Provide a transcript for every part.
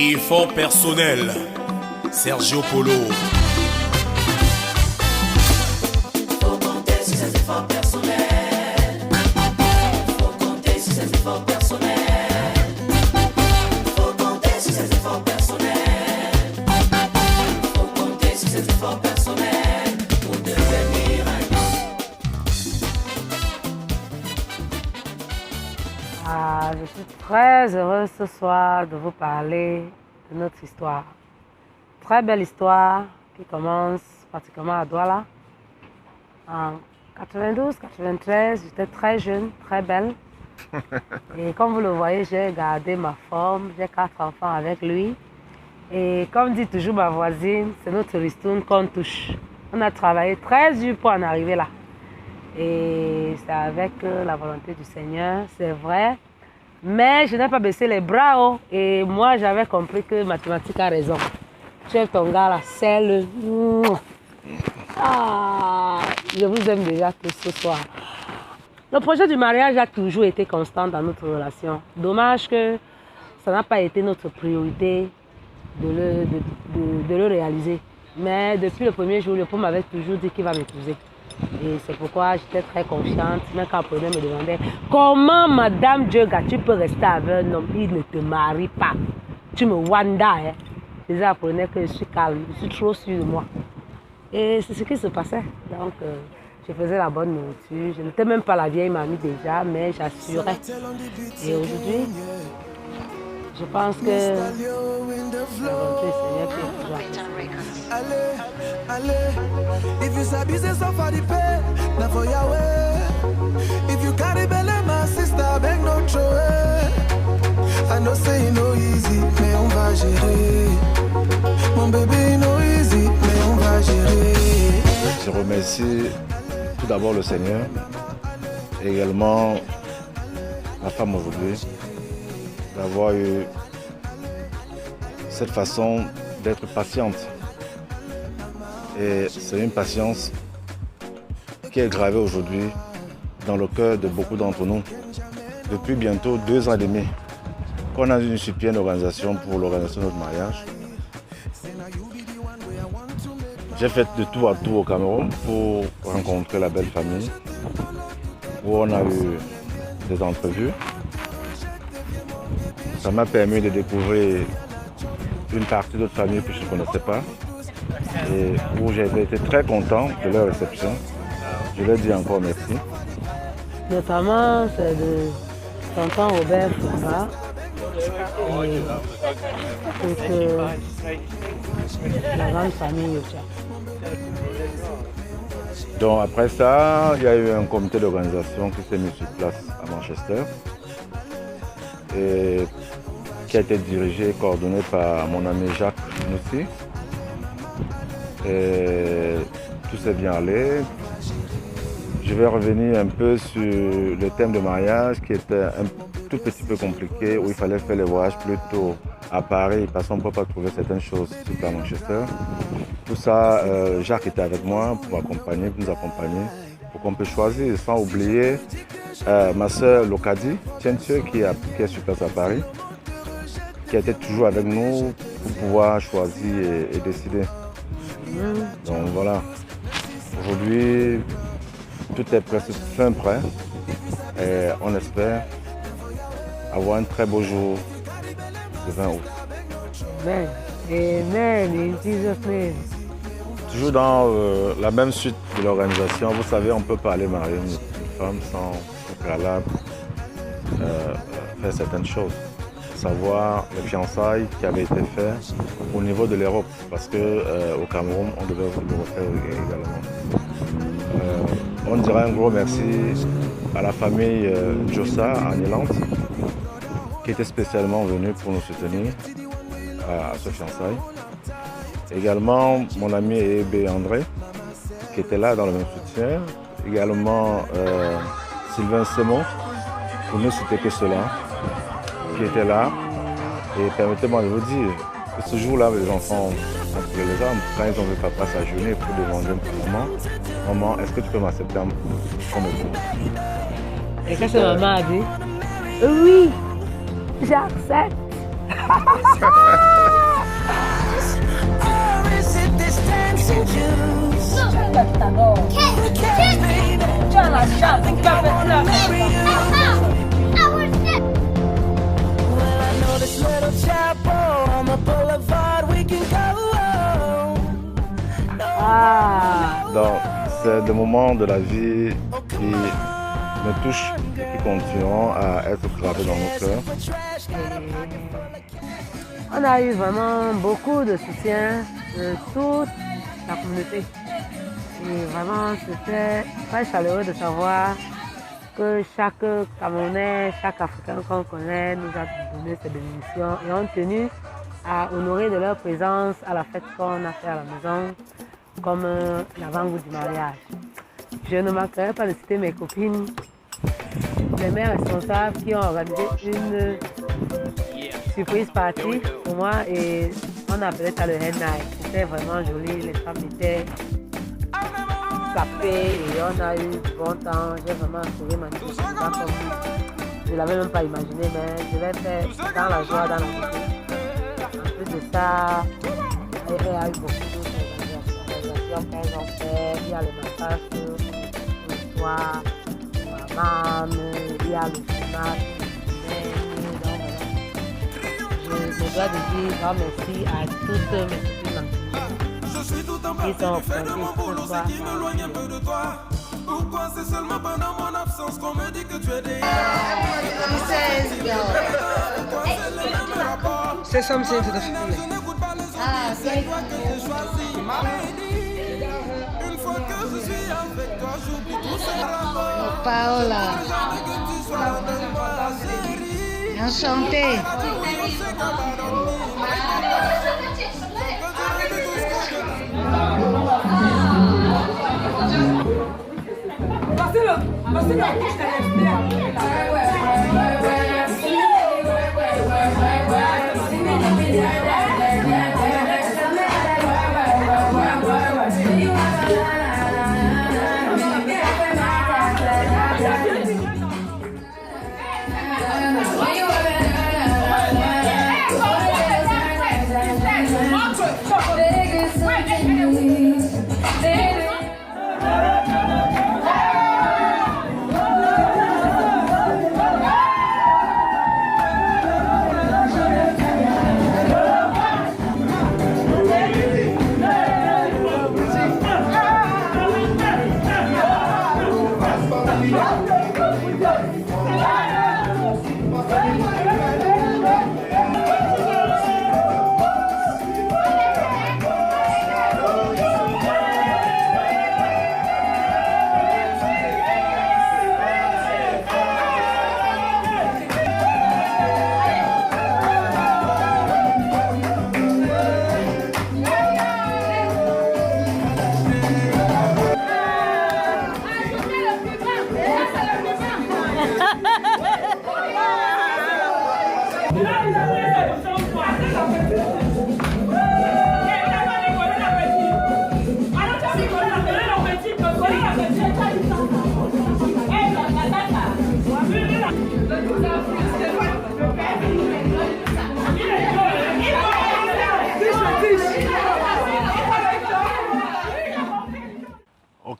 Effort personnel, Sergio Polo. Faut compter sur ses efforts personnels. Faut compter sur ses efforts personnels. Faut compter sur ses efforts personnels. Faut compter sur ses efforts personnels pour devenir un homme. Je suis très heureuse ce soir de vous parler de notre histoire. Très belle histoire qui commence pratiquement à Douala. En 92-93, j'étais très jeune, très belle. Et comme vous le voyez, j'ai gardé ma forme. J'ai 4 enfants avec lui. Et comme dit toujours ma voisine, c'est notre ristourne qu'on touche. On a travaillé très dur pour en arriver là. Et c'est avec la volonté du Seigneur, c'est vrai. Mais je n'ai pas baissé les bras. Oh. Et moi, j'avais compris que mathématiques a raison. Tu es ton gars là, c'est le... je vous aime déjà tous ce soir. Le projet du mariage a toujours été constant dans notre relation. Dommage que ça n'a pas été notre priorité de le réaliser. Mais depuis le premier jour, le pauvre m'avait toujours dit qu'il va m'épouser. Et c'est pourquoi j'étais très confiante. Même quand Apprenait me demandait comment Madame Dioga, tu peux rester avec un homme, il ne te marie pas. Tu me wanda. Hein. Je disais Apprenait que je suis calme, je suis trop sûre de moi. Et c'est ce qui se passait. Donc, je faisais la bonne nourriture. Je n'étais même pas la vieille mamie déjà, mais j'assurais. Et aujourd'hui, je pense que la volonté du Seigneur peut toujours Allez, allez, if you sabi say somebody pay, now for your way. If you carry belly, my sister, beg no throw it. I know say it no easy, mais on va gérer. Mon bébé no easy, mais on va gérer. Je remercie tout d'abord le Seigneur et également ma femme aujourd'hui d'avoir eu cette façon d'être patiente. Et c'est une patience qui est gravée aujourd'hui dans le cœur de beaucoup d'entre nous. Depuis bientôt 2 ans et demi, qu'on a une super organisation pour l'organisation de notre mariage. J'ai fait de tout à tout au Cameroun pour rencontrer la belle famille, où on a eu des entrevues. Ça m'a permis de découvrir une partie de notre famille que je ne connaissais pas. Et où j'ai été très content de leur réception. Je leur dis encore merci. Notamment, c'est de tonton Robert Fouba et la grande famille Yocha. Donc après ça, il y a eu un comité d'organisation qui s'est mis sur place à Manchester et qui a été dirigé et coordonné par mon ami Jacques Moussi. Et tout s'est bien allé. Je vais revenir un peu sur le thème de mariage qui était un tout petit peu compliqué, où il fallait faire les voyages plutôt à Paris parce qu'on ne peut pas trouver certaines choses sur à Manchester. Tout ça, Jacques était avec moi pour nous accompagner, pour qu'on puisse choisir, sans oublier ma soeur Lokadi, Tientie, qui est sur place à Paris, qui était toujours avec nous pour pouvoir choisir et décider. Donc voilà, aujourd'hui tout est presque fin prêt et on espère avoir un très beau jour le 20 août. Amen. Amen. In Jesus' name. Toujours dans la même suite de l'organisation, vous savez, on ne peut pas aller marier une femme sans au préalable faire certaines choses. Savoir les fiançailles qui avaient été faites au niveau de l'Europe, parce qu'au Cameroun, on devait le refaire également. On dirait un gros merci à la famille Jossa en Irlande, qui était spécialement venue pour nous soutenir à ce fiançailles. Également mon ami Ebe André, qui était là dans le même soutien. Également Sylvain Semon, pour ne citer que cela, qui était là. Et permettez-moi de vous dire que ce jour-là, les enfants ont trouvé les armes. Quand ils ont vu papa s'agenouiller pour demander maman, maman, est-ce que tu peux m'accepter comme époux? Et qu'est-ce que maman a dit? Oui, j'accepte. c'est des moments de la vie qui me touchent et qui continueront à être gravés dans nos cœurs. On a eu vraiment beaucoup de soutien de toute la communauté. Et vraiment, c'était très chaleureux de savoir que chaque Camerounais, chaque Africain qu'on connaît nous a donné ses bénédictions et ont tenu à honorer de leur présence à la fête qu'on a fait à la maison, comme l'avant-goût du mariage. Je ne manquerai pas de citer mes copines, les mères responsables qui ont organisé une surprise party pour moi et on appelait ça le Head Night. C'était vraiment joli, les femmes étaient sapées et on a eu du bon temps. J'ai vraiment trouvé magnifique. Je ne l'avais même pas imaginé, mais je l'ai fait dans la joie, dans la beauté. En plus de ça, il y a eu beaucoup d'organisations qu'elles ont fait. Il y a le massage le soir, la maman, il y a le cinéma. Je dois dire grand merci à toutes mes copines qui sont présentes ce soir. Pourquoi c'est seulement pendant mon absence qu'on me dit que tu es des... Say something to the family. C'est toi que j'ai choisi. Une fois que je suis avec toi, j'oublie tous ces rapports. Paola, Jamais que tu sois avec moi, chérie. enchantée.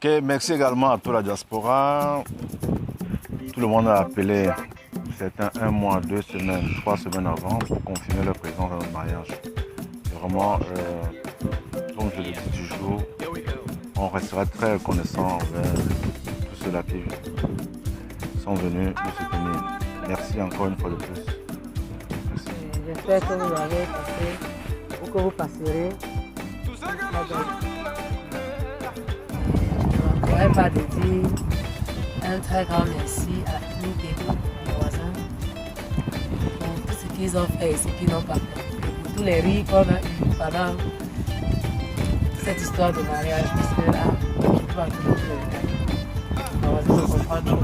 Ok, merci également à toute la diaspora. Tout le monde a appelé certains 1 mois, 2 semaines, 3 semaines avant pour confirmer leur présence à notre mariage. Et vraiment, comme je le dis toujours, on restera très reconnaissant envers tous ceux-là qui sont venus nous soutenir. Merci encore une fois de plus. Merci. J'espère que vous avez passé ou que vous passerez. Je ne pourrais pas te dire un très grand merci à la famille Kébou, mes voisins, pour tout ce qu'ils ont fait et ce qu'ils n'ont pas fait. Et pour tous les rires qu'on a eu pendant cette histoire de mariage, parce que là, je ne peux pas tout le temps. Mes voisins se comprennent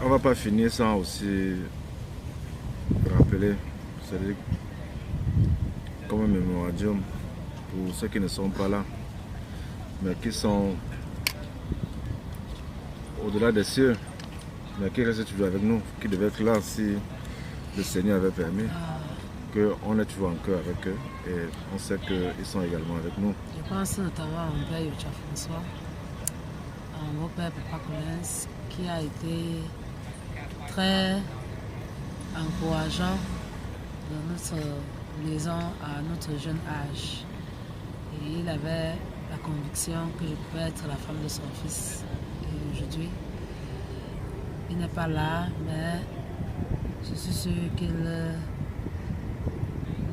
On ne va pas finir sans aussi rappeler, c'est comme un mémoradium pour ceux qui ne sont pas là, mais qui sont au-delà des cieux, mais qui restent toujours avec nous, qui devaient être là si le Seigneur avait permis, qu'on est toujours en cœur avec eux et on sait qu'ils sont également avec nous. Je pense notamment à mon père Yocha François, à mon père Papa Collins, qui a été très encourageant dans notre maison à notre jeune âge. Et il avait la conviction que je pouvais être la femme de son fils. Et aujourd'hui, il n'est pas là, mais je suis sûre qu'il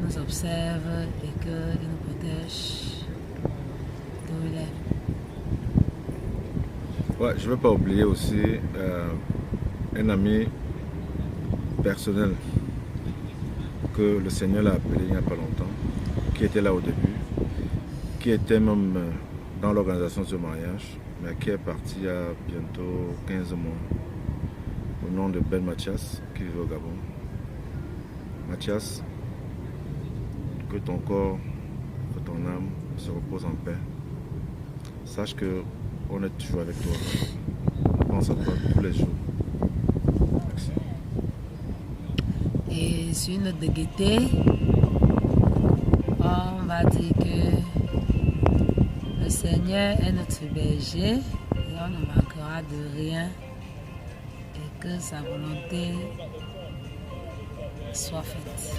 nous observe et qu'il nous protège d'où il est. Ouais, je ne veux pas oublier aussi un ami personnel que le Seigneur l'a appelé il n'y a pas longtemps, qui était là au début, qui était même dans l'organisation de ce mariage, mais qui est parti il y a bientôt 15 mois, au nom de Ben Mathias, qui vit au Gabon. Mathias, que ton corps, que ton âme se repose en paix. Sache que on est toujours avec toi. On pense à toi tous les jours. Merci. Et sur une note de gaieté, on va dire que le Seigneur est notre berger et on ne manquera de rien et que sa volonté soit faite.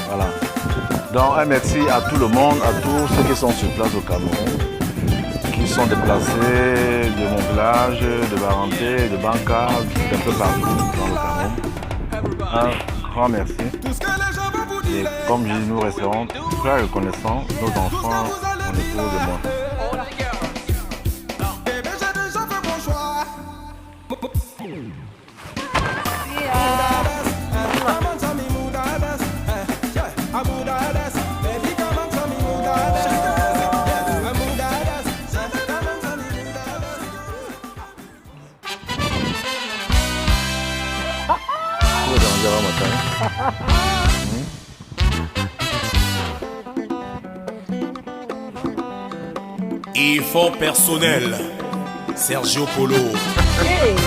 Voilà. Donc un merci à tout le monde, à tous ceux qui sont sur place au Cameroun, qui sont déplacés de mon village, de Baranté, de Banca, d'un peu partout dans le Cameroun. Un grand merci. Et comme je dis, nous resterons très reconnaissants, nos enfants, mon épouse et moi. Effort personnel, Sergio Polo. Hey.